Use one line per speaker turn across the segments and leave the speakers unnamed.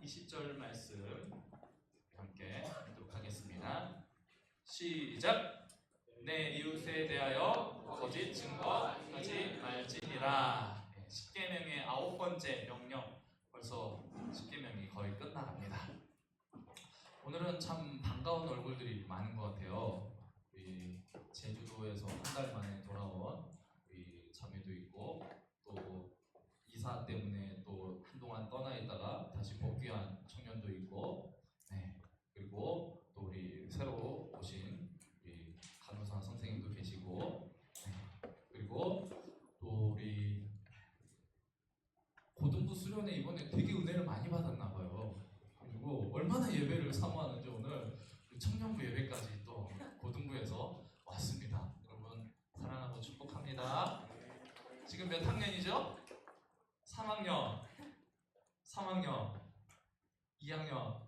20절 말씀 함께 읽도록 하겠습니다. 시작! 내 이웃에 대하여 거짓 증거하지 말지니라. 십계명의 9번째 명령, 벌써 십계명이 거의 끝나갑니다. 오늘은 참 반가운 얼굴들이 많은 것 같아요. 우리 제주도에서 한 달 만에 돌아온 우리 자매도 있고, 또 이사 때문에 또 한동안 떠나 있다가 다시 복귀한 청년도 있고, 그리고 또 우리 새로 오신 우리 간호사 선생님도 계시고, 그리고 또 우리 고등부 수련회 이번에 되게 은혜를 많이 받았나 봐요. 그리고 얼마나 예배를 사모하는지 오늘 청년부 예배까지 또 고등부에서 왔습니다. 여러분 사랑하고 축복합니다. 지금 몇 학년이죠? 3학년, 2학년,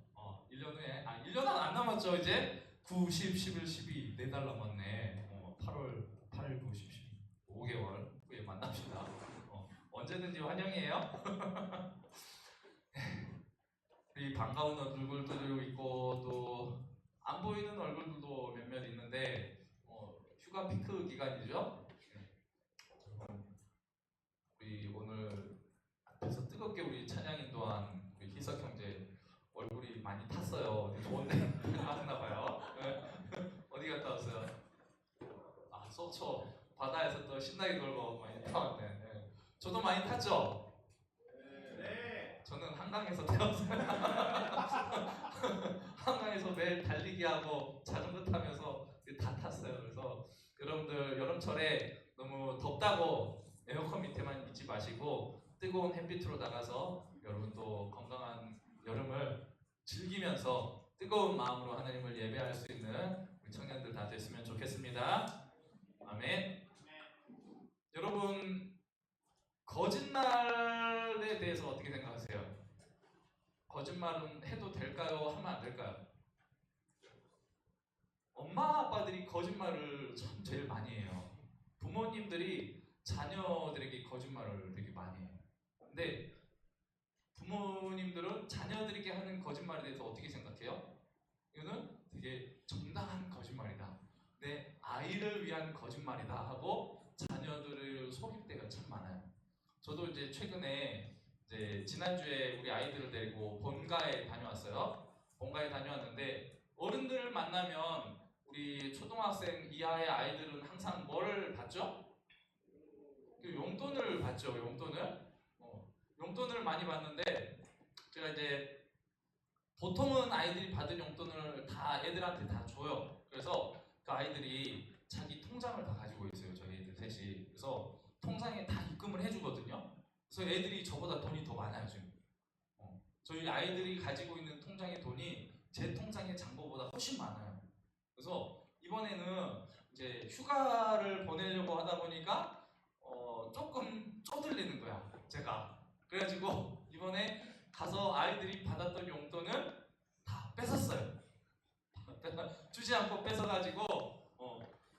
1년 후에, 1년 안 남았죠, 이제? 9, 10, 11, 12, 4달 남았네. 8월, 8, 9, 10, 12, 5개월 후에 만납시다. 언제든지 환영이에요. 우리 반가운 얼굴들도 있고, 또 안 보이는 얼굴들도 몇몇 있는데, 휴가 피크 기간이죠? 우리 오늘 앞에서 뜨겁게 우리 찬양인 또한 우리 희석 형제 얼굴이 많이 탔어요. 좋은데 갔나봐요. 어디 갔다 왔어요? 속초 바다에서 또 신나게 놀고 많이 타왔네. 저도 많이 탔죠? 네. 저는 한강에서 태웠어요. 한강에서 매일 달리기 하고 자전거 타면서 다 탔어요. 그래서 여러분들 여름철에 너무 덥다고 에어컨 밑에만 있지 마시고 뜨거운 햇빛으로 나가서 여러분도 건강한 여름을 즐기면서 뜨거운 마음으로 하나님을 예배할 수 있는 우리 청년들 다 됐으면 좋겠습니다. 아멘. 여러분, 거짓말에 대해서 어떻게 생각하세요? 거짓말은 해도 될까요? 하면 안 될까요? 엄마 아빠들이 거짓말을 참 제일 많이 해요. 부모님들이 자녀들에게 거짓말을 되게 많이 해요. 근데 부모님들은 자녀들에게 하는 거짓말에 대해서 어떻게 생각해요? 이거는 되게 정당한 거짓말이다. 내 아이를 위한 거짓말이다 하고 자녀들을 속일 때가 참 많아요. 저도 이제 최근에 지난주에 우리 아이들을 데리고 본가에 다녀왔어요. 본가에 다녀왔는데 어른들을 만나면 우리 초등학생 이하의 아이들은 항상 뭘 받죠? 용돈을 받죠. 용돈을 많이 받는데 제가 이제 보통은 아이들이 받은 용돈을 다 애들한테 다 줘요. 그래서 그 아이들이 자기 통장을 다 가지고 있어요. 저희 애들 셋이. 그래서 통장에 다 입금을 해주거든요. 그래서 애들이 저보다 돈이 더 많아요 지금. 저희 아이들이 가지고 있는 통장의 돈이 제 통장의 잔고보다 훨씬 많아요. 그래서 이번에는 이제 휴가를 보내려고 하다 보니까 조금 쪼들리는 거야 제가. 그래가지고 이번에 가서 아이들이 받았던 용돈을 다 뺏었어요. 주지 않고 뺏어가지고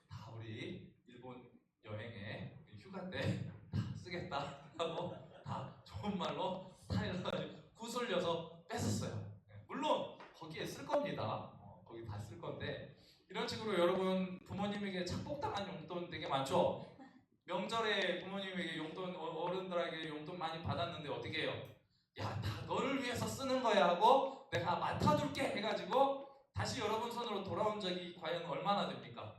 다 우리 일본 여행에 휴가 때 다 쓰겠다 하고 다 좋은 말로 타일러가지고 구슬려서 뺏었어요. 물론 거기에 쓸 겁니다. 거기 다 쓸 건데 이런 식으로 여러분 부모님에게 착복당한 용돈 되게 많죠? 명절에 부모님에게 용돈, 어른들에게 용돈 많이 받았는데 어떻게 해요? 야, 다 너를 위해서 쓰는 거야 하고 내가 맡아둘게 해가지고 다시 여러분 손으로 돌아온 적이 과연 얼마나 됩니까?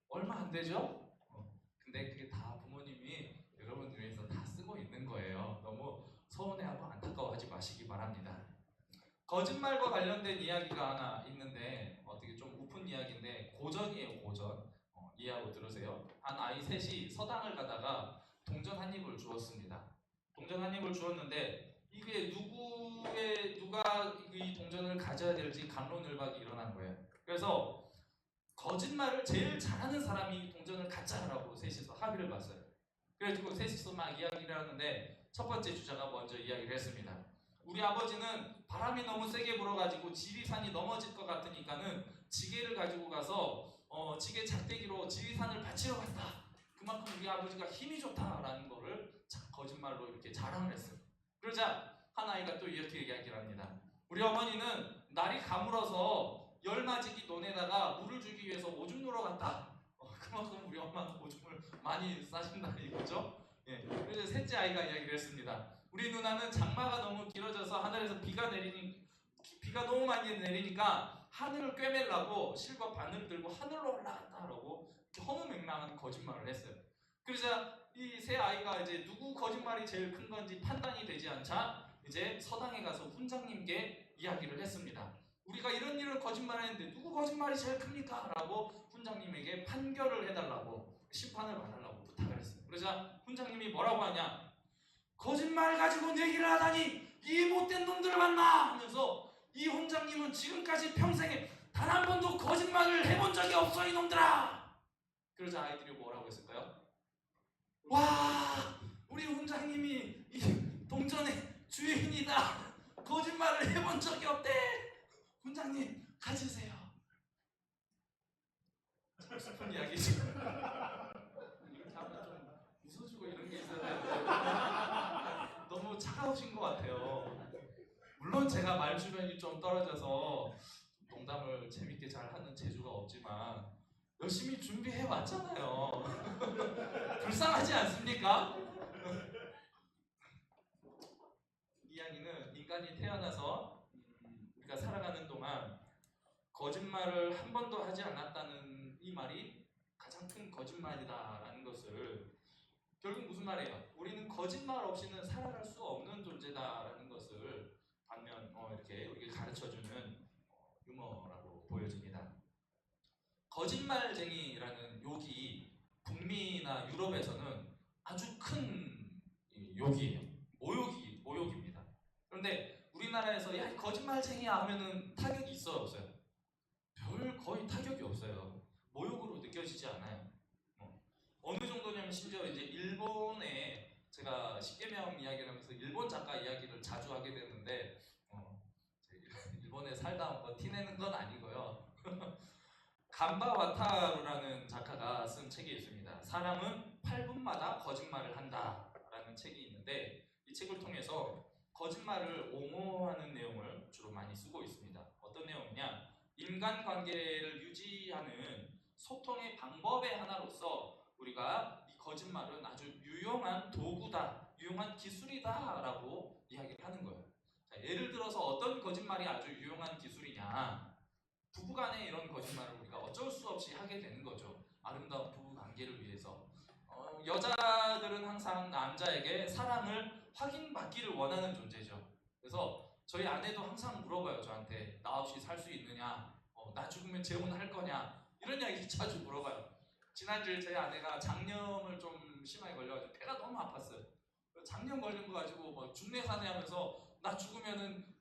얼마 안 되죠? 근데 그게 다 부모님이 여러분들 위해서 다 쓰고 있는 거예요. 너무 서운해하고 안타까워하지 마시기 바랍니다. 거짓말과 관련된 이야기가 하나 있는데 어떻게 좀 우픈 이야기인데 고전이에요. 고전. 이해하고 들으세요. 한 아이 셋이 서당을 가다가 동전 한 입을 주었습니다. 동전 한 입을 주었는데 이게 누가 이 동전을 가져야 될지 갑론을박이 일어난 거예요. 그래서 거짓말을 제일 잘하는 사람이 동전을 갖자라고 셋이서 합의를 봤어요. 그래가지고 셋이서 막 이야기를 하는데 첫 번째 주자가 먼저 이야기를 했습니다. 우리 아버지는 바람이 너무 세게 불어가지고 지리산이 넘어질 것 같으니까는 지게를 가지고 가서 지게 작대기로 지리산을 받치러 갔다. 그만큼 우리 아버지가 힘이 좋다라는 거를 거짓말로 이렇게 자랑을 했어요. 그러자 한 아이가 또 이렇게 이야기를 합니다. 우리 어머니는 날이 가물어서 열 맞이기 논에다가 물을 주기 위해서 오줌 누러 갔다. 그만큼 우리 엄마는 오줌을 많이 싸신다 이거죠. 예. 그래서 셋째 아이가 이야기를 했습니다. 우리 누나는 장마가 너무 길어져서 하늘에서 비가 너무 많이 내리니까 하늘을 꿰매려고 실과 바늘 들고 하늘로 올라갔다라고 허무맹랑한 거짓말을 했어요. 그러자 이 세 아이가 이제 누구 거짓말이 제일 큰 건지 판단이 되지 않자 이제 서당에 가서 훈장님께 이야기를 했습니다. 우리가 이런 거짓말했는데 누구 거짓말이 제일 큽니까? 라고 훈장님에게 판결을 해달라고 심판을 받으려고 부탁을 했어요. 그러자 훈장님이 뭐라고 하냐? 거짓말 가지고 내기를 하다니 이 못된 놈들을 만나! 하면서 이 훈장님은 지금까지 평생에 단 한 번도 거짓말을 해본 적이 없어 이놈들아! 그러자 아이들이 뭐라고 했을까요? 와! 우리 훈장님이 이 동전의 주인이다! 거짓말을 해본 적이 없대! 훈장님 가지세요. 슬픈 이야기죠. 이렇게 하면 좀 웃어주고 이런 게 있어야 되는데 너무 차가우신 것 같아요. 물론 제가 말 주변이 좀 떨어져서 농담을 재밌게 잘 하는 재주가 없지만 열심히 준비해 왔잖아요. 불쌍하지 않습니까? 이야기는 인간이 태어나서 우리가 살아가는 동안 거짓말을 한 번도 하지 않았다는 이 말이 가장 큰 거짓말이다라는 것을 결국 무슨 말이에요? 우리는 거짓말 없이는 살아갈 수 없는 존재다라는 것을 반면 이렇게 우리가 가르쳐주는 유머라고 보여집니다. 거짓말쟁이라는 욕이 북미나 유럽에서는 아주 큰 욕이에요. 모욕입니다. 그런데 우리나라에서 야, 거짓말쟁이야 하면은 타격이 있어요, 없어요? 거의 타격이 없어요. 모욕으로 느껴지지 않아요. 어느 정도냐면 심지어 이제 일본에 제가 십계명 이야기를 하면서 일본 작가 이야기를 자주 하게 되는데 일본에 살다 온 거 티내는 건 아니고요. 간바 와타루라는 작가가 쓴 책이 있습니다. 사람은 8분마다 거짓말을 한다라는 책이 있는데 이 책을 통해서 거짓말을 옹호하는 내용을 주로 많이 쓰고 있습니다. 어떤 내용이냐? 인간관계를 유지하는 소통의 방법의 하나로서 우리가 이 거짓말은 아주 유용한 도구다, 유용한 기술이다라고 이야기를 하는 거예요. 자, 예를 들어서 어떤 거짓말이 아주 유용한 기술이냐? 부부간에 이런 거짓말을 우리가 어쩔 수 없이 하게 되는 거죠. 아름다운 부부 관계를 위해서. 여자들은 항상 남자에게 사랑을 확인받기를 원하는 존재죠. 그래서 저희 아내도 항상 물어봐요. 저한테 나 없이 살 수 있느냐? 나 죽으면 재혼할 거냐? 이런 이야기 자주 물어봐요. 지난주에 저희 아내가 장염을 좀 심하게 걸려가지고 폐가 너무 아팠어요. 장염 걸린 거 가지고 뭐 중내사내 하면서 나 죽으면은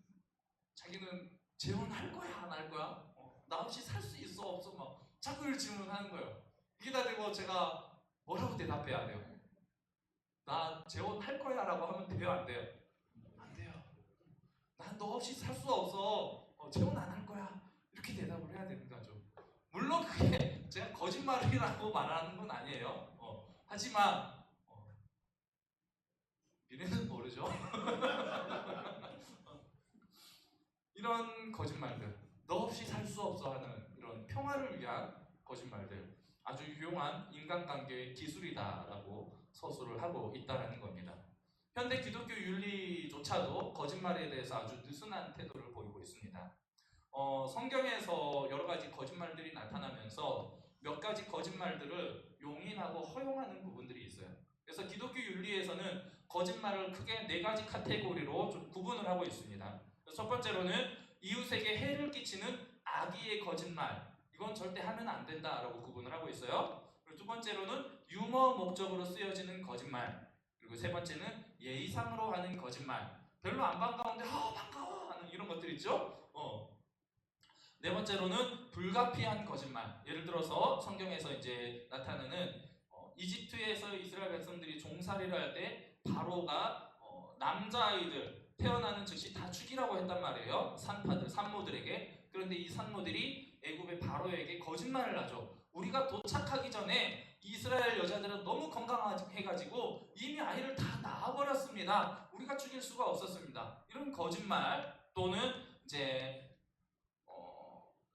자기는 재혼할 거야 안 할 거야? 나 없이 살 수 있어 없어 막 자꾸 이런 질문하는 거예요. 이게 다 되고 제가 뭐라고 대답해야 돼요? 나 재혼할 거야 라고 하면 돼요 안 돼요? 안 돼요. 난 너 없이 살 수 없어. 재혼 안 할 거야. 이렇게 대답을 해야 되는 거죠. 물론 그게 제가 거짓말이라고 말하는 건 아니에요. 하지만 미래는 모르죠. 이런 거짓말들, 너 없이 살 수 없어 하는 이런 평화를 위한 거짓말들, 아주 유용한 인간관계의 기술이다라고 서술을 하고 있다는 겁니다. 현대 기독교 윤리조차도 거짓말에 대해서 아주 느슨한 태도를 보이고 있습니다. 성경에서 여러 가지 거짓말들이 나타나면서 몇 가지 거짓말들을 용인하고 허용하는 부분들이 있어요. 그래서 기독교 윤리에서는 거짓말을 크게 네 가지 카테고리로 좀 구분을 하고 있습니다. 첫 번째로는 이웃에게 해를 끼치는 악의의 거짓말, 이건 절대 하면 안 된다라고 구분을 하고 있어요. 그리고 두 번째로는 유머 목적으로 쓰여지는 거짓말, 그리고 세 번째는 예의상으로 하는 거짓말, 별로 안 반가운데 반가워 하는 이런 것들 있죠. 네 번째로는 불가피한 거짓말, 예를 들어서 성경에서 이제 나타나는 이집트에서 이스라엘 백성들이 종살이를 할 때 바로가 남자아이들 태어나는 즉시 다 죽이라고 했단 말이에요. 산모들에게. 그런데 이 산모들이 애굽의 바로에게 거짓말을 하죠. 우리가 도착하기 전에 이스라엘 여자들은 너무 건강해가지고 이미 아이를 다 낳아버렸습니다. 우리가 죽일 수가 없었습니다. 이런 거짓말 또는 이제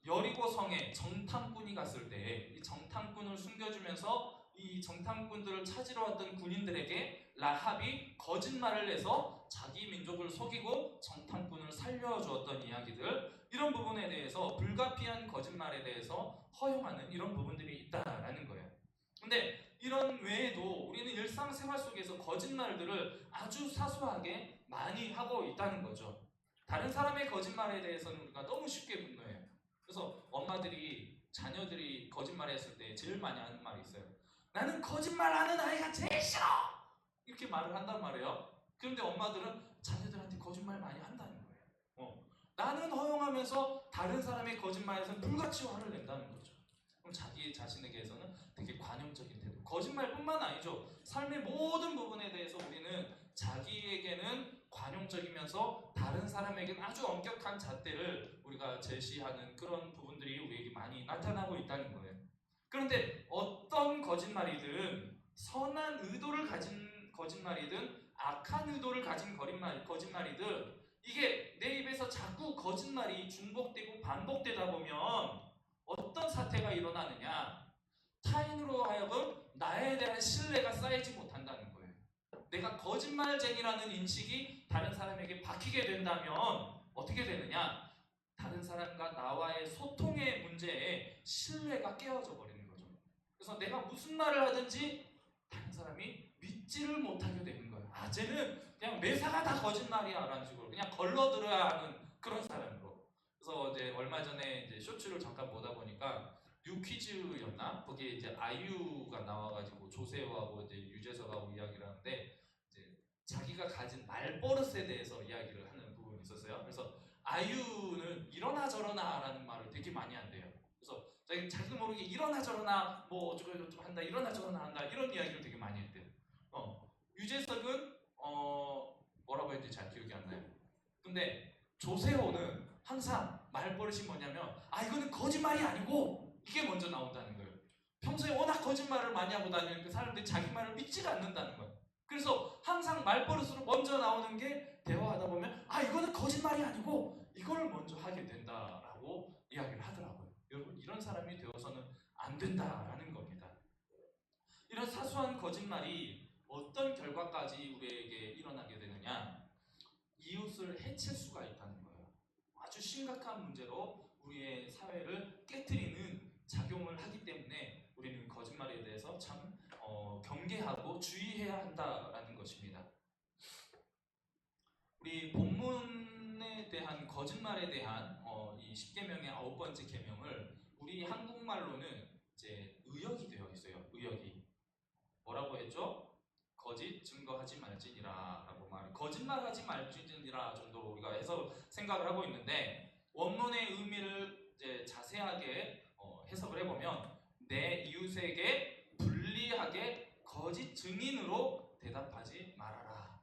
여리고 성에 정탐꾼이 갔을 때 이 정탐꾼을 숨겨주면서 이 정탐꾼들을 찾으러 왔던 군인들에게 라합이 거짓말을 해서 자기 민족을 속이고 정탐꾼을 살려주었던 이야기들, 이런 부분에 대해서 불가피한 거짓말에 대해서 허용하는 이런 부분들이 있다라는 거예요. 근데 이런 외에도 우리는 일상생활 속에서 거짓말들을 아주 사소하게 많이 하고 있다는 거죠. 다른 사람의 거짓말에 대해서는 우리가 너무 쉽게 분노해요. 그래서 엄마들이 자녀들이 거짓말했을 때 제일 많이 하는 말이 있어요. 나는 거짓말하는 아이가 제일 싫어! 이렇게 말을 한단 말이에요. 그런데 엄마들은 자녀들한테 거짓말 많이 한다는 거예요. 나는 허용하면서 다른 사람의 거짓말에서는 불같이 화를 낸다는 거죠. 그럼 자기 자신에게서는 되게 관용적인 태도. 거짓말뿐만 아니죠. 삶의 모든 부분에 대해서 우리는 자기에게는 관용적이면서 다른 사람에게는 아주 엄격한 잣대를 우리가 제시하는 그런 부분들이 우리에게 많이 나타나고 있다는 거예요. 그런데 어떤 거짓말이든 선한 의도를 가진 거짓말이든 악한 의도를 가진 거짓말이든 이게 내 입에서 자꾸 거짓말이 중복되고 반복되다 보면 어떤 사태가 일어나느냐, 타인으로 하여금 나에 대한 신뢰가 쌓이지 못한다는 거예요. 내가 거짓말쟁이라는 인식이 다른 사람에게 박히게 된다면 어떻게 되느냐, 다른 사람과 나와의 소통의 문제에 신뢰가 깨어져 버리는 거죠. 그래서 내가 무슨 말을 하든지 다른 사람이 믿지를 못하게 되는 거예요. 아, 쟤는 그냥 매사가 다 거짓말이야 라는 식으로 그냥 걸러들어야 하는 그런 사람으로. 그래서 이제 얼마 전에 이제 쇼츠를 잠깐 보다 보니까 뉴퀴즈였나? 거기에 이제 아이유가 나와가지고 조세호하고 이제 유재석하고 이야기를 하는데 이제 자기가 가진 말버릇에 대해서 이야기를 하는 부분이 있었어요. 그래서 아이유는 이러나 저러나 라는 말을 되게 많이 한대요. 그래서 자기도 모르게 이러나 저러나 뭐 어쩌고 한다, 이러나 저러나 한다, 이런 이야기를 되게 많이 했대요. 유재석은 뭐라고 했는지 잘 기억이 안 나요. 근데 조세호는 항상 말버릇이 뭐냐면 이거는 거짓말이 아니고 이게 먼저 나온다는 거예요. 평소에 워낙 거짓말을 많이 하고 다니니까 사람들이 자기 말을 믿지를 않는다는 거예요. 그래서 항상 말버릇으로 먼저 나오는 게 대화하다 보면 이거는 거짓말이 아니고 이걸 먼저 하게 된다라고 이야기를 하더라고요. 여러분, 이런 사람이 되어서는 안 된다라는 겁니다. 이런 사소한 거짓말이 어떤 결과까지 우리에게 일어나게 되느냐, 이웃을 해칠 수가 있다는 거예요. 아주 심각한 문제로 우리의 사회를 깨트리는 작용을 하기 때문에 우리는 거짓말에 대해서 참 경계하고 주의해야 한다라는 것입니다. 우리 본문에 대한 거짓말에 대한 이 10계명의 9번째 계명을 우리 한국말로는 이제 의역이 되어 있어요. 의역이 뭐라고 했죠? 거짓 증거하지 말지니라 라고 거짓말하지 말지니라 정도로 우리가 해서 생각을 하고 있는데, 원문의 의미를 이제 자세하게 해석을 해보면 내 이웃에게 불리하게 거짓 증인으로 대답하지 말아라.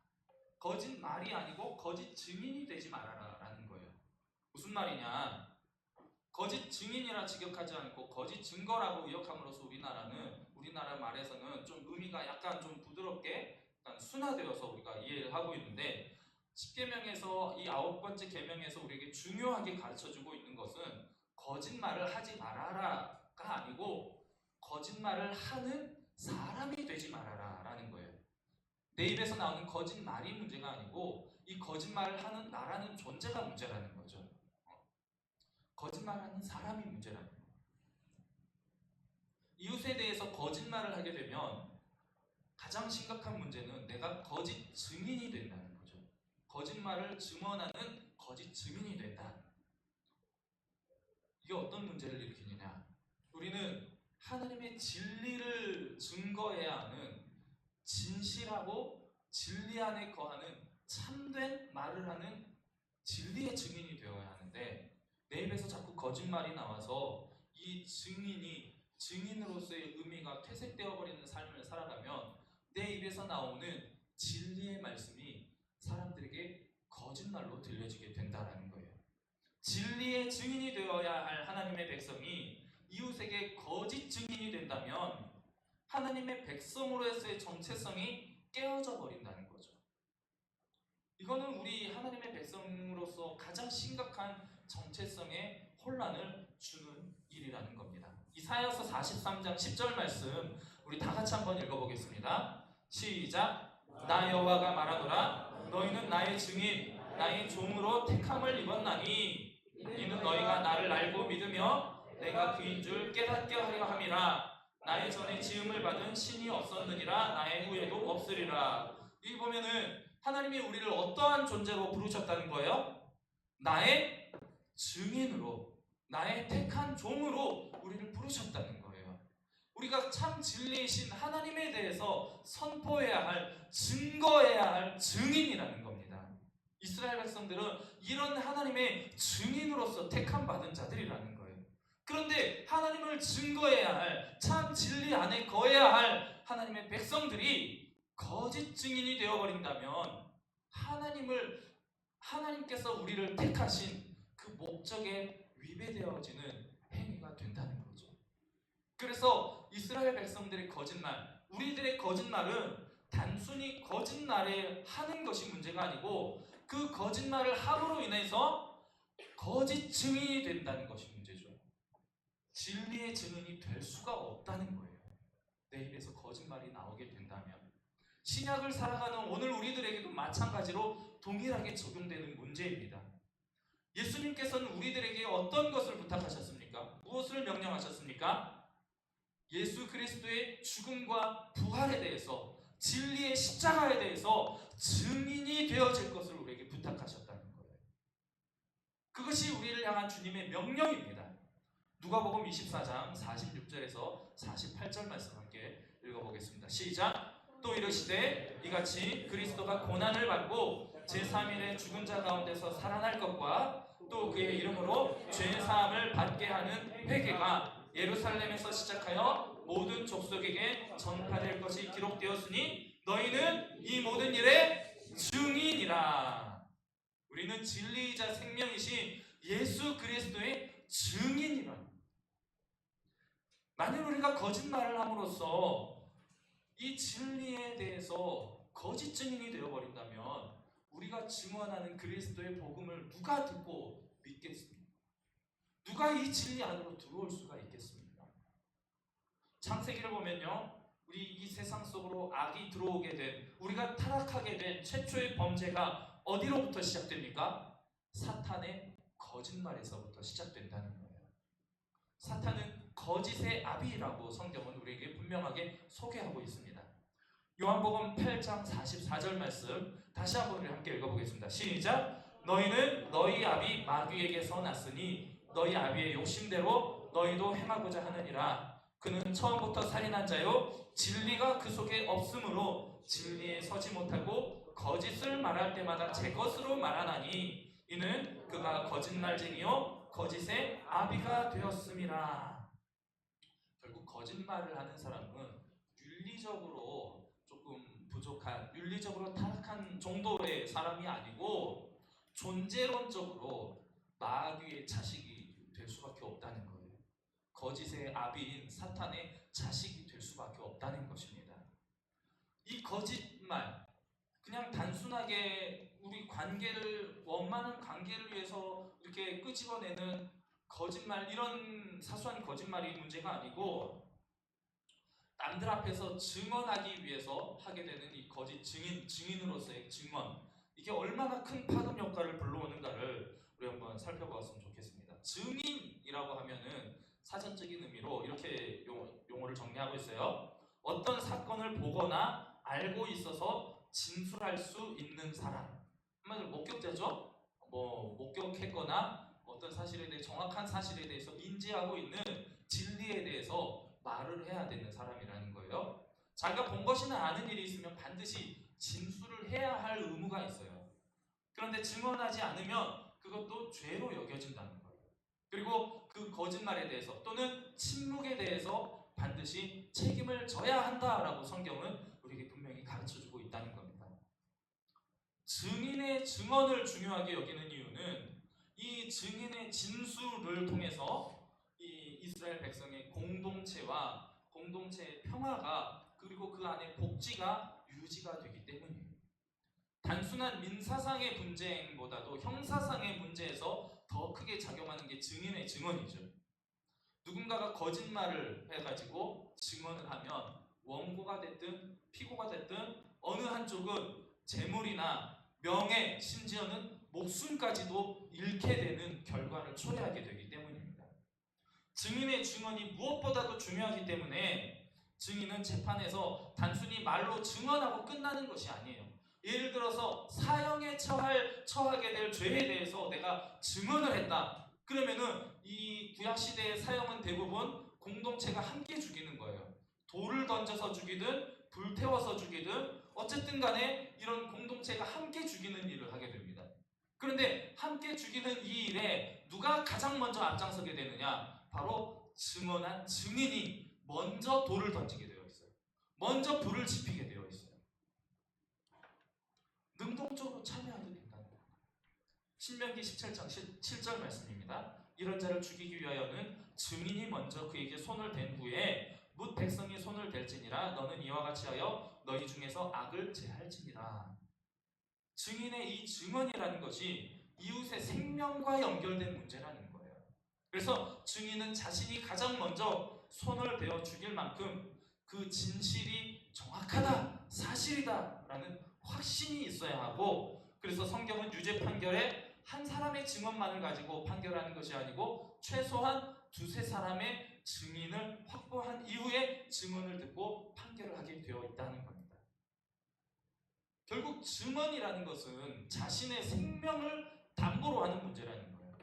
거짓말이 아니고 거짓 증인이 되지 말아라 라는 거예요. 무슨 말이냐, 거짓 증인이라 직역하지 않고 거짓 증거라고 의역함으로써 우리나라 말에서는 좀 의미가 약간 좀 부드럽게 약간 순화되어서 우리가 이해를 하고 있는데, 10계명에서 이 9번째 계명에서 우리에게 중요하게 가르쳐주고 있는 것은 거짓말을 하지 말아라가 아니고 거짓말을 하는 사람이 되지 말아라 라는 거예요. 내 입에서 나오는 거짓말이 문제가 아니고 이 거짓말을 하는 나라는 존재가 문제라는 거죠. 거짓말하는 사람이 문제라는 거예요. 이웃에 대해서 거짓말을 하게 되면 가장 심각한 문제는 내가 거짓 증인이 된다는 거죠. 거짓말을 증언하는 거짓 증인이 된다. 이게 어떤 문제를 일으키느냐, 우리는 하나님의 진리를 증거해야 하는 진실하고 진리 안에 거하는 참된 말을 하는 진리의 증인이 되어야 하는데, 내 입에서 자꾸 거짓말이 나와서 이 증인으로서의 의미가 퇴색되어 버리는 삶을 살아가면 내 입에서 나오는 진리의 말씀이 사람들에게 거짓말로 들려지게 된다는 거예요. 진리의 증인이 되어야 할 하나님의 백성이 이웃에게 거짓 증인이 된다면 하나님의 백성으로서의 정체성이 깨어져 버린다는 거죠. 이거는 우리 하나님의 백성 백성으로서 가장 심각한 정체성의 혼란을 주는 일이라는 겁니다. 이사야서 43장 10절 말씀 우리 다 같이 한번 읽어보겠습니다. 시작. 나 여호와가 말하노라. 너희는 나의 증인 나의 종으로 택함을 입었나니 이는 너희가 나를 알고 믿으며 내가 그인 줄 깨닫게 하려 함이라. 나의 전에 지음을 받은 신이 없었느니라. 나의 후에도 없으리라. 여기 보면은 하나님이 우리를 어떠한 존재로 부르셨다는 거예요? 나의 증인으로, 나의 택한 종으로 우리를 부르셨다는 거예요. 우리가 참 진리이신 하나님에 대해서 선포해야 할, 증거해야 할 증인이라는 겁니다. 이스라엘 백성들은 이런 하나님의 증인으로서 택함 받은 자들이라는 거예요. 그런데 하나님을 증거해야 할, 참 진리 안에 거해야 할 하나님의 백성들이 거짓 증인이 되어버린다면 하나님께서 우리를 택하신 그 목적에 위배되어지는 행위가 된다는 거죠. 그래서 이스라엘 백성들의 거짓말, 우리들의 거짓말은 단순히 거짓말을 하는 것이 문제가 아니고 그 거짓말을 함으로 인해서 거짓 증인이 된다는 것이 문제죠. 진리의 증인이 될 수가 없다는 거예요. 내 입에서 거짓말이 나오게 된다면. 신약을 살아가는 오늘 우리들에게도 마찬가지로 동일하게 적용되는 문제입니다. 예수님께서는 우리들에게 어떤 것을 부탁하셨습니까? 무엇을 명령하셨습니까? 예수 그리스도의 죽음과 부활에 대해서, 진리의 십자가에 대해서 증인이 되어질 것을 우리에게 부탁하셨다는 거예요. 그것이 우리를 향한 주님의 명령입니다. 누가복음 24장 46절에서 48절 말씀 함께 읽어보겠습니다. 시작. 또 이르시되 이같이 그리스도가 고난을 받고 제3일에 죽은 자 가운데서 살아날 것과 또 그의 이름으로 죄사함을 받게 하는 회개가 예루살렘에서 시작하여 모든 족속에게 전파될 것이 기록되었으니 너희는 이 모든 일의 증인이라. 우리는 진리이자 생명이신 예수 그리스도의 증인이라. 만일 우리가 거짓말을 함으로써 이 진리에 대해서 거짓 증인이 되어버린다면 우리가 증언하는 그리스도의 복음을 누가 듣고 믿겠습니까? 누가 이 진리 안으로 들어올 수가 있겠습니까? 창세기를 보면요, 우리 이 세상 속으로 악이 들어오게 된, 우리가 타락하게 된 최초의 범죄가 어디로부터 시작됩니까? 사탄의 거짓말에서부터 시작된다는 거예요. 사탄은 거짓의 아비라고 성경은 우리에게 분명하게 소개하고 있습니다. 요한복음 8장 44절 말씀 다시 한번 우리 함께 읽어보겠습니다. 시작. 너희는 너희 아비 마귀에게서 났으니 너희 아비의 욕심대로 너희도 행하고자 하느니라. 그는 처음부터 살인한 자요 진리가 그 속에 없으므로 진리에 서지 못하고 거짓을 말할 때마다 제 것으로 말하나니 이는 그가 거짓말쟁이요 거짓의 아비가 되었음이라. 결국 거짓말을 하는 사람은 윤리적으로 조금 부족한, 윤리적으로 타락한 정도의 사람이 아니고 존재론적으로 마귀의 자식이 될 수밖에 없다는 거예요. 거짓의 아비인 사탄의 자식이 될 수밖에 없다는 것입니다. 이 거짓말, 그냥 단순하게 우리 관계를, 원만한 관계를 위해서 이렇게 끄집어내는 거짓말, 이런 사소한 거짓말이 문제가 아니고 남들 앞에서 증언하기 위해서 하게 되는 이 거짓 증인으로서의 증언, 이게 얼마나 큰 파급 효과를 불러오는가를 우리 한번 살펴보았으면 좋겠습니다. 증인이라고 하면은 사전적인 의미로 이렇게 용어를 정리하고 있어요. 어떤 사건을 보거나 알고 있어서 진술할 수 있는 사람. 한마디로 목격자죠. 목격했거나 어떤 사실에 대해, 정확한 사실에 대해서 인지하고 있는 진리에 대해서 말을 해야 되는 사람이라는 거예요. 자기가 본 것이나 아는 일이 있으면 반드시 진술을 해야 할 의무가 있어요. 그런데 증언하지 않으면 그것도 죄로 여겨진다는 거예요. 그리고 그 거짓말에 대해서 또는 침묵에 대해서 반드시 책임을 져야 한다라고 성경은 우리에게 분명히 가르쳐주고 있다는 겁니다. 증인의 증언을 중요하게 여기는 이유는 이 증인의 진술을 통해서 이 이스라엘 백성의 공동체와 공동체의 평화가, 그리고 그 안에 복지가 유지가 되기 때문이에요. 단순한 민사상의 분쟁보다도 형사상의 문제에서 더 크게 작용하는 게 증인의 증언이죠. 누군가가 거짓말을 해가지고 증언을 하면 원고가 됐든 피고가 됐든 어느 한쪽은 재물이나 명예, 심지어는 목숨까지도 잃게 되는 결과를 초래하게 되기 때문입니다. 증인의 증언이 무엇보다도 중요하기 때문에 증인은 재판에서 단순히 말로 증언하고 끝나는 것이 아니에요. 예를 들어서 사형에 처하게 될 죄에 대해서 내가 증언을 했다. 그러면은 이 구약시대의 사형은 대부분 공동체가 함께 죽이는 거예요. 돌을 던져서 죽이든 불태워서 죽이든 어쨌든 간에 이런 공동체가 함께 죽이는 일을 하게 됩니다. 그런데 함께 죽이는 이 일에 누가 가장 먼저 앞장서게 되느냐? 바로 증언한 증인이 먼저 돌을 던지게 되어 있어요. 먼저 불을 지피게 되어 있어요. 능동적으로 참여하게 된다는 거예요. 신명기 17장 7절 말씀입니다. 이런 자를 죽이기 위하여는 증인이 먼저 그에게 손을 댄 후에 뭇 백성이 손을 댈지니라. 너는 이와 같이 하여 너희 중에서 악을 제할지니라. 증인의 이 증언이라는 것이 이웃의 생명과 연결된 문제라는 거예요. 그래서 증인은 자신이 가장 먼저 손을 대어 죽일 만큼 그 진실이 정확하다, 사실이다 라는 확신이 있어야 하고, 그래서 성경은 유죄 판결에 한 사람의 증언만을 가지고 판결하는 것이 아니고 최소한 두세 사람의 증인을 확보한 이후에 증언을 듣고 판결을 하게 되어 있다는 겁니다. 결국 증언이라는 것은 자신의 생명을 담보로 하는 문제라는 거예요.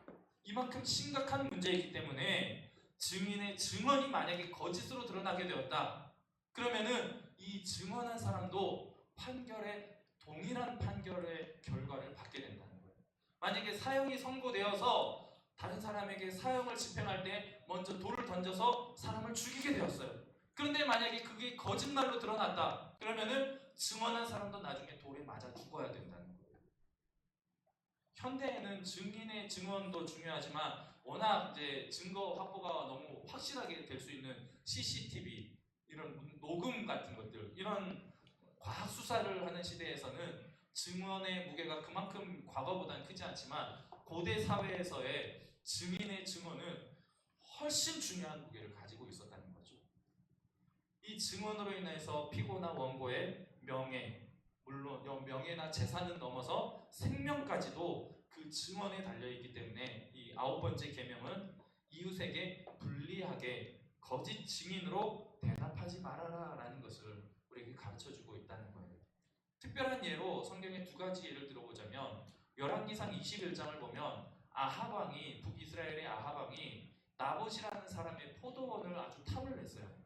이만큼 심각한 문제이기 때문에 증인의 증언이 만약에 거짓으로 드러나게 되었다. 그러면은 이 증언한 사람도 판결에 동일한 판결의 결과를 받게 된다는 거예요. 만약에 사형이 선고되어서 다른 사람에게 사형을 집행할 때 먼저 돌을 던져서 사람을 죽이게 되었어요. 그런데 만약에 그게 거짓말로 드러났다. 그러면은 증언한 사람도 나중에 돌에 맞아 죽어야 된다는 거예요. 현대에는 증인의 증언도 중요하지만 워낙 이제 증거 확보가 너무 확실하게 될 수 있는 CCTV, 이런 녹음 같은 것들, 이런 과학 수사를 하는 시대에서는 증언의 무게가 그만큼 과거보다는 크지 않지만 고대 사회에서의 증인의 증언은 훨씬 중요한 무게를 가지고 있었다는 거죠. 이 증언으로 인해서 피고나 원고의 명예, 물론 명예나 재산은 넘어서 생명까지도 그 증언에 달려있기 때문에 이 9번째 계명은 이웃에게 불리하게 거짓 증인으로 대답하지 말아라 라는 것을 우리에게 가르쳐주고 있다는 거예요. 특별한 예로 성경의 두 가지 예를 들어보자면 열왕기상 21장을 보면 아합 왕이, 북이스라엘의 아합 왕이 나봇이라는 사람의 포도원을 아주 탐을 냈어요.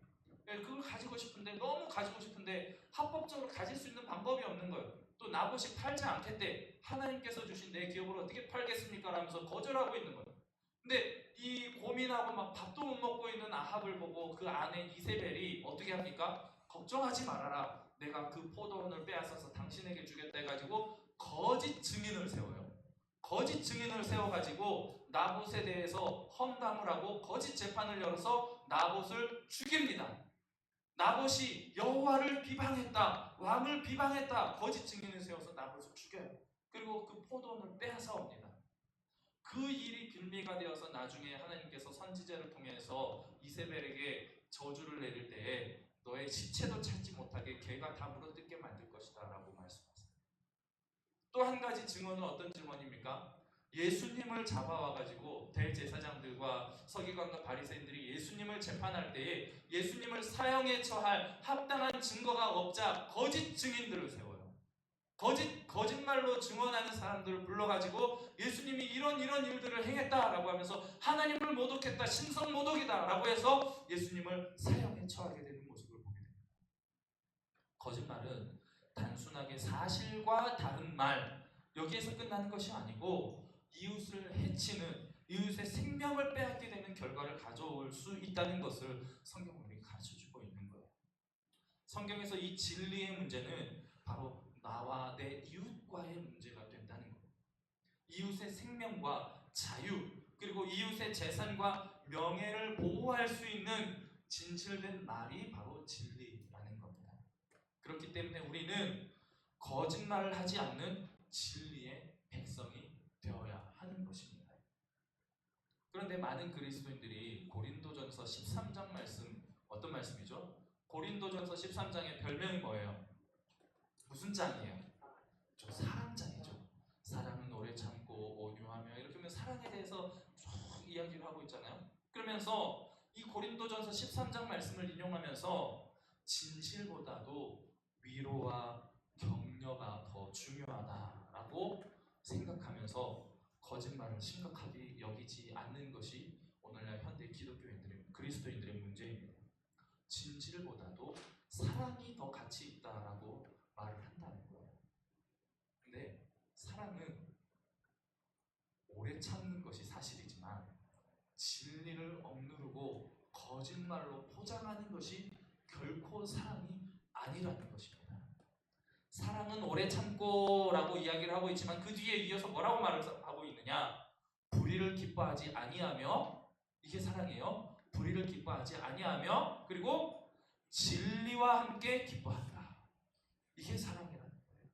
그걸 가지고 싶은데, 너무 가지고 싶은데 합법적으로 가질 수 있는 방법이 없는 거예요. 또 나봇이 팔지 않겠대. 하나님께서 주신 내 기업을 어떻게 팔겠습니까? 라면서 거절하고 있는 거예요. 근데 이 고민하고 막 밥도 못 먹고 있는 아합을 보고 그 아내 이세벨이 어떻게 합니까? 걱정하지 말아라. 내가 그 포도원을 빼앗아서 당신에게 주겠다 해가지고 거짓 증인을 세워요. 거짓 증인을 세워가지고 나봇에 대해서 험담을 하고 거짓 재판을 열어서 나봇을 죽입니다. 나봇이 여호와를 비방했다, 왕을 비방했다, 거짓 증인을 세워서 나봇을 죽여요. 그리고 그 포도원을 빼앗아 옵니다. 그 일이 빌미가 되어서 나중에 하나님께서 선지자를 통해서 이세벨에게 저주를 내릴 때에 너의 시체도 찾지 못하게 개가 다 물어뜯게 만들 것이다 라고 말씀하세요. 또 한 가지 증언은 어떤 증언입니까? 예수님을 잡아와가지고 대제사장들과 서기관과 바리새인들이 예수님을 재판할 때에 예수님을 사형에 처할 합당한 증거가 없자 거짓 증인들을 세워요. 거짓말로 증언하는 사람들을 불러가지고 예수님이 이런 일들을 행했다라고 하면서 하나님을 모독했다, 신성 모독이다라고 해서 예수님을 사형에 처하게 되는 모습을 보게 됩니다. 거짓말은 단순하게 사실과 다른 말, 여기에서 끝나는 것이 아니고 이웃을 해치는, 이웃의 생명을 빼앗게 되는 결과를 가져올 수 있다는 것을 성경은 우리에게 가르쳐주고 있는 거예요. 성경에서 이 진리의 문제는 바로 나와 내 이웃과의 문제가 된다는 거예요. 이웃의 생명과 자유, 그리고 이웃의 재산과 명예를 보호할 수 있는 진실된 말이 바로 진리라는 겁니다. 그렇기 때문에 우리는 거짓말을 하지 않는 진리의 백성이 되어야 하는 것입니다. 그런데 많은 그리스도인들이 고린도전서 13장 말씀, 어떤 말씀이죠? 고린도전서 13장의 별명이 뭐예요? 무슨 장이에요? 저 사랑장이죠. 사랑은 오래 참고 온유하며, 이렇게 하면 사랑에 대해서 쭉 이야기를 하고 있잖아요. 그러면서 이 고린도전서 13장 말씀을 인용하면서 진실보다도 위로와 격려가 더 중요하다라고 생각하면서 거짓말을 심각하게 여기지 않는 것이 오늘날 현대 기독교인들의, 그리스도인들의 문제입니다. 진실보다도 사랑이 더 가치 있다라고 말을 한다는 거예요. 근데 사랑은 오래 참는 것이 사실이지만 진리를 억누르고 거짓말로 포장하는 것이 결코 사랑이 아니라는 것입니다. 사랑은 오래 참고라고 이야기를 하고 있지만 그 뒤에 이어서 뭐라고 말을 하고 있느냐? 불의를 기뻐하지 아니하며, 이게 사랑이에요. 불의를 기뻐하지 아니하며, 그리고 진리와 함께 기뻐한다. 이게 사랑이라는 거예요.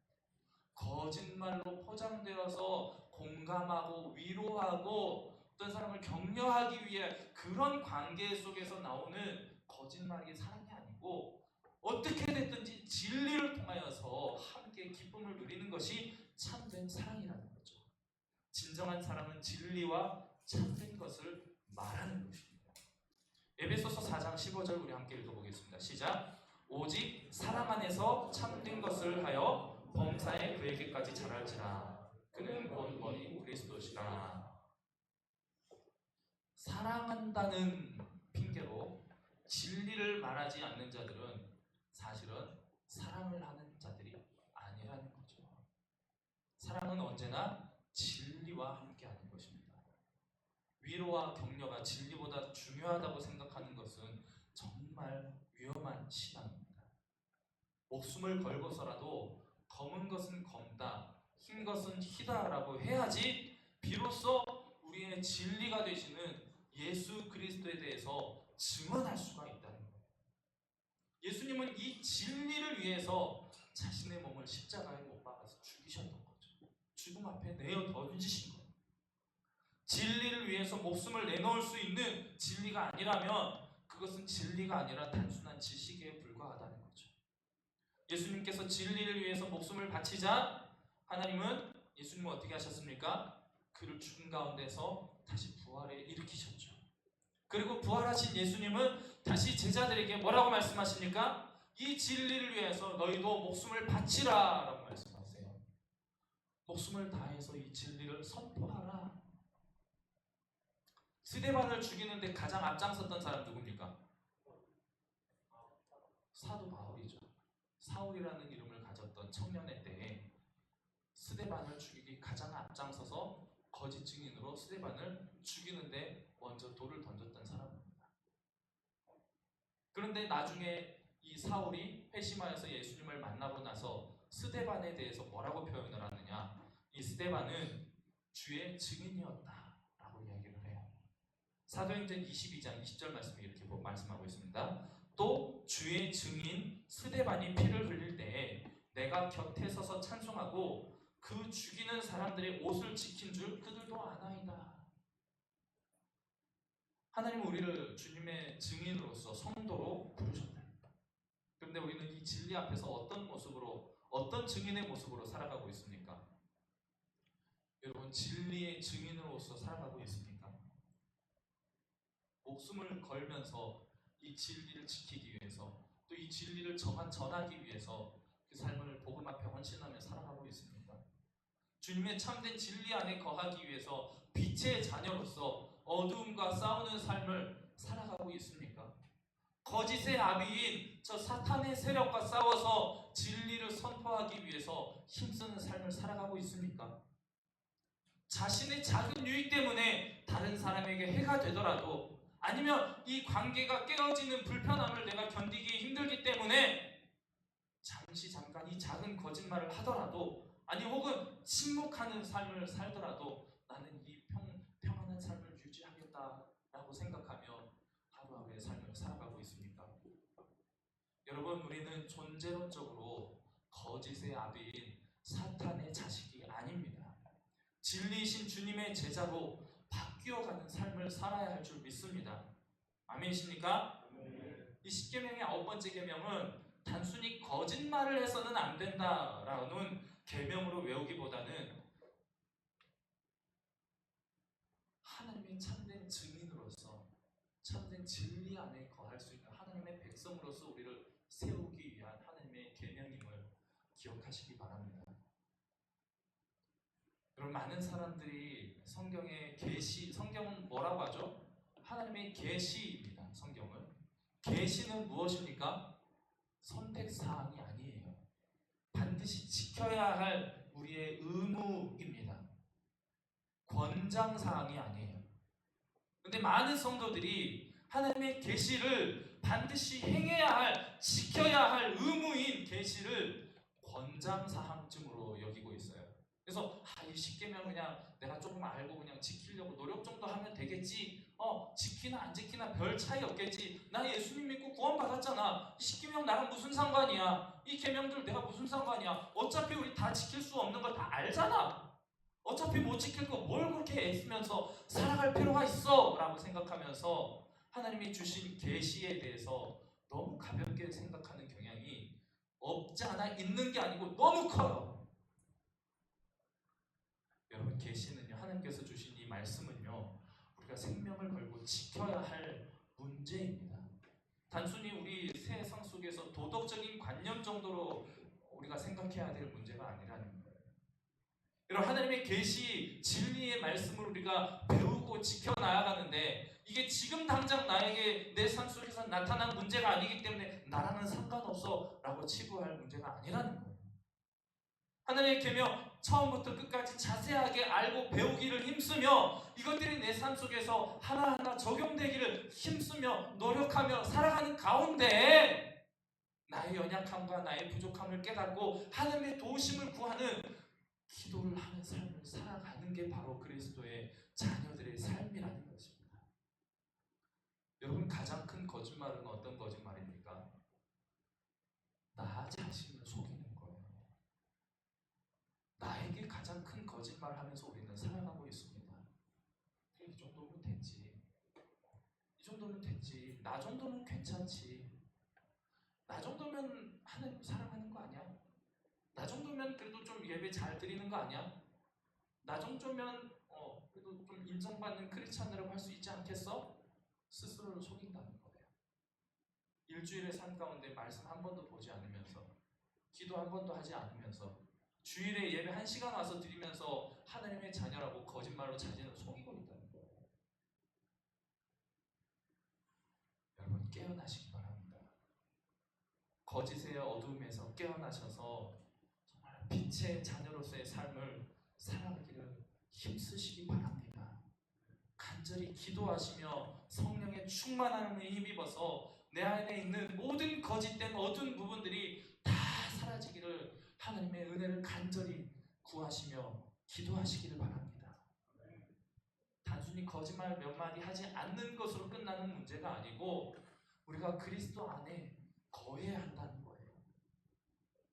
거짓말로 포장되어서 공감하고 위로하고 어떤 사람을 격려하기 위해 그런 관계 속에서 나오는 거짓말이 사랑이 아니고, 어떻게 됐든지 진리를 통하여서 함께 기쁨을 누리는 것이 참된 사랑이라는 거죠. 진정한 사랑은 진리와 참된 것을 말하는 것입니다. 에베소서 4장 15절 우리 함께 읽어보겠습니다. 시작. 오직 사랑 안에서 참된 것을 하여 범사에 그에게까지 자랄지라. 그는 곧 머리 그리스도시라. 사랑한다는 핑계로 진리를 말하지 않는 자들은 사실은 사랑을 하는 자들이 아니라는 거죠. 사랑은 언제나 진리와 함께하는 것입니다. 위로와 격려가 진리보다 중요하다고 생각하는 것은 정말 위험한 신앙입니다. 목숨을 걸고서라도 검은 것은 검다, 흰 것은 희다라고 해야지 비로소 우리의 진리가 되시는 예수 그리스도에 대해서 증언할 수가 있다는 거예요. 예수님은 이 진리를 위해서 자신의 몸을 십자가에 못 박아서 죽이셨던 거죠. 죽음 앞에 내어 던지신 거예요. 진리를 위해서 목숨을 내놓을 수 있는 진리가 아니라면 그것은 진리가 아니라 단순한 지식에 불과하다는 거죠. 예수님께서 진리를 위해서 목숨을 바치자 하나님은 예수님은 어떻게 하셨습니까? 그를 죽은 가운데서 다시 부활에 일으키셨죠. 그리고 부활하신 예수님은 다시 제자들에게 뭐라고 말씀하십니까? 이 진리를 위해서 너희도 목숨을 바치라 라고 말씀하세요. 목숨을 다해서 이 진리를 선포하라. 스데반을 죽이는데 가장 앞장섰던 사람 누굽니까? 사도 바울이죠. 사울이라는 이름을 가졌던 청년의 때에 스데반을 죽이기 가장 앞장서서 거짓 증인으로 스데반을 죽이는데 먼저 돌을 던졌던 사람입니다. 그런데 나중에 이 사울이 회심하여서 예수님을 만나고 나서 스데반에 대해서 뭐라고 표현을 하느냐? 이 스데반은 주의 증인이었다라고 이야기를 해요. 사도행전 22장 20절 말씀에 이렇게 말씀하고 있습니다. 또 주의 증인 스데반이 피를 흘릴 때에 내가 곁에 서서 찬송하고 그 죽이는 사람들의 옷을 지킨 줄 그들도 아나이다. 하나님은 우리를 주님의 증인으로서 성도로 부르셨다. 그런데 우리는 이 진리 앞에서 어떤 모습으로, 어떤 증인의 모습으로 살아가고 있습니까? 여러분, 진리의 증인으로서 살아가고 있습니까? 목숨을 걸면서 이 진리를 지키기 위해서, 또 이 진리를 전하기 위해서 그 삶을 복음 앞에 헌신하며 살아가고 있습니까? 주님의 참된 진리 안에 거하기 위해서 빛의 자녀로서 어두움과 싸우는 삶을 살아가고 있습니까? 거짓의 아비인 저 사탄의 세력과 싸워서 진리를 선포하기 위해서 힘쓰는 삶을 살아가고 있습니까? 자신의 작은 유익 때문에 다른 사람에게 해가 되더라도, 아니면 이 관계가 깨어지는 불편함을 내가 견디기 힘들기 때문에 잠깐 이 작은 거짓말을 하더라도, 아니 혹은 침묵하는 삶을 살더라도 나는 이 평안한 삶을 유지하겠다라고 생각하며 하루하루의 삶을 살아가고 있습니까? 여러분, 우리는 존재론적으로 거짓의 아비인 사탄의 자식이 아닙니다. 진리이신 주님의 제자로 바뀌어가는 삶을 살아야 할 줄 믿습니다. 아멘이십니까? 이 십계명의 9번째 계명은 단순히 거짓말을 해서는 안 된다라는 계명으로 외우기보다는 하나님의 참된 증인으로서 참된 진리 안에 거할 수 있는 하나님의 백성으로서 우리를 세우기 위한 하나님의 계명임을 기억하시기 바랍니다. 여러분, 많은 사람들이 성경의 계시, 성경은 뭐라고 하죠? 하나님의 계시입니다. 성경은 계시는 무엇입니까? 선택사항이 아니에요. 반드시 지켜야 할 우리의 의무입니다. 권장사항이 아니에요. 근데 많은 성도들이 하나님의 계시를 반드시 행해야 할, 지켜야 할 의무인 계시를 권장사항쯤으로 여기고 있어요. 그래서 이 십계명 그냥 내가 조금 알고 그냥 지키려고 노력 정도 하면 되겠지. 지키나 안 지키나 별 차이 없겠지. 나 예수님 믿고 구원받았잖아. 이 십계명 나랑 무슨 상관이야? 이 계명들 내가 무슨 상관이야? 어차피 우리 다 지킬 수 없는 거 다 알잖아. 어차피 못 지킬 거 뭘 그렇게 애쓰면서 살아갈 필요가 있어 라고 생각하면서 하나님이 주신 계시에 대해서 너무 가볍게 생각하는 경향이 없지 않아 있는 게 아니고 너무 커요. 여러분, 계시는요, 하나님께서 주신 이 말씀은요, 우리가 생명을 걸고 지켜야 할 문제입니다. 단순히 우리 세상 속에서 도덕적인 관념 정도로 우리가 생각해야 될 문제가 아니라는 거예요. 여러분, 하나님의 계시, 진리의 말씀을 우리가 배우고 지켜나가는데 이게 지금 당장 나에게 내 삶 속에서 나타난 문제가 아니기 때문에 나랑은 상관없어 라고 치부할 문제가 아니라는 거예요. 하나님의 계명 처음부터 끝까지 자세하게 알고 배우기를 힘쓰며 이것들이 내 삶 속에서 하나하나 적용되기를 힘쓰며 노력하며 살아가는 가운데 나의 연약함과 나의 부족함을 깨닫고 하나님의 도우심을 구하는 기도를 하는 삶을 살아가는 게 바로 그리스도의 자녀들의 삶이라는 것입니다. 여러분, 가장 큰 거짓말은 어떤 거짓말입니까? 나 자신을 속이는 거예요. 나에게 가장 큰 거짓말을 하면서 우리는 살아가고 있습니다. 이 정도면 됐지. 이 정도면 됐지. 나 정도면 괜찮지. 나 정도면 하나님 사랑하는 거 아니야? 나 정도면 그래도 좀 예배 잘 드리는 거 아니야? 나 정도면 그래도 좀 인정받는 크리스찬이라고 할 수 있지 않겠어? 스스로를 속인다는 거예요. 일주일의 삶 가운데 말씀 한 번도 보지 않으면서 기도 한 번도 하지 않으면서 주일에 예배 1시간 와서 드리면서 하나님의 자녀라고 거짓말로 자신을 속이고 있다는 거예요. 여러분, 깨어나시기 바랍니다. 거짓의 어둠에서 깨어나셔서 정말 빛의 자녀로서의 삶을 살아가기를 힘쓰시기 바랍니다. 간절히 기도하시며 성령의 충만함에 힘입어서 내 안에 있는 모든 거짓된 어두운 부분들이 다 사라지기를 하나님의 은혜를 간절히 구하시며 기도하시기를 바랍니다. 단순히 거짓말 몇 마디 하지 않는 것으로 끝나는 문제가 아니고 우리가 그리스도 안에 거해야 한다는 거예요.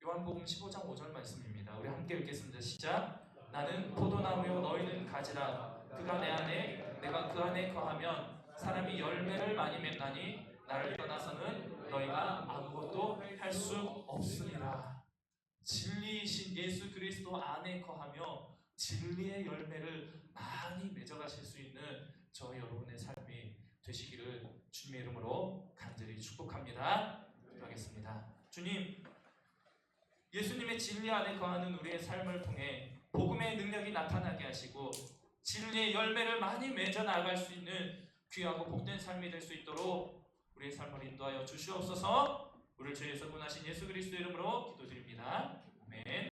요한복음 15장 5절 말씀입니다. 우리 함께 읽겠습니다. 시작. 나는 포도나무요 너희는 가지라. 그가 내 안에 내가 그 안에 거하면 사람이 열매를 많이 맺나니 나를 떠나서는 너희가 아무것도 할 수 없으리라. 진리이신 예수 그리스도 안에 거하며 진리의 열매를 많이 맺어가실 수 있는 저 여러분의 삶이 되시기를 주님의 이름으로 간절히 축복합니다. 기도하겠습니다. 주님, 예수님의 진리 안에 거하는 우리의 삶을 통해 복음의 능력이 나타나게 하시고 진리의 열매를 많이 맺어 나갈 수 있는 귀하고 복된 삶이 될 수 있도록 우리의 삶을 인도하여 주시옵소서. 우리를 죄에서 구원하신 예수 그리스도 이름으로 기도드립니다. 아멘.